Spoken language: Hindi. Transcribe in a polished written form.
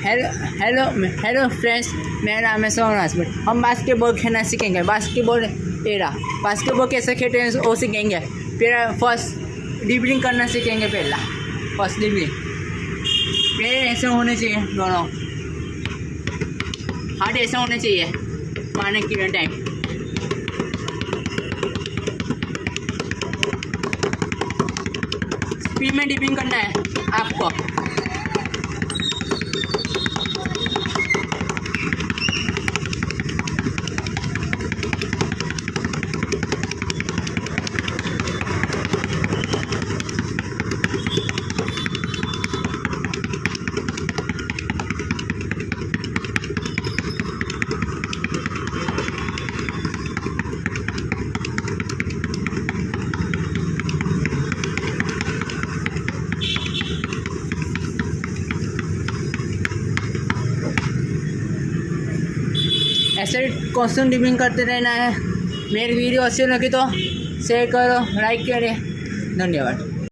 हेलो फ्रेंड्स, मेरा नाम है सोमनाथ भट्ट। हम बास्केटबॉल खेलना सीखेंगे। बास्केटबॉल कैसे खेलते हैं वो सीखेंगे। फिर फर्स्ट ड्रिबलिंग करना सीखेंगे। फर्स्ट ड्रिबलिंग पैर ऐसे होने चाहिए, दोनों हाथ ऐसे होने चाहिए मारने के टाइम। स्पीड में ड्रिबलिंग करना है आपको। ऐसे कॉन्स्टेंट ड्रिबलिंग करते रहना है। मेरी वीडियो अच्छी लगी तो शेयर करो, लाइक करें। धन्यवाद।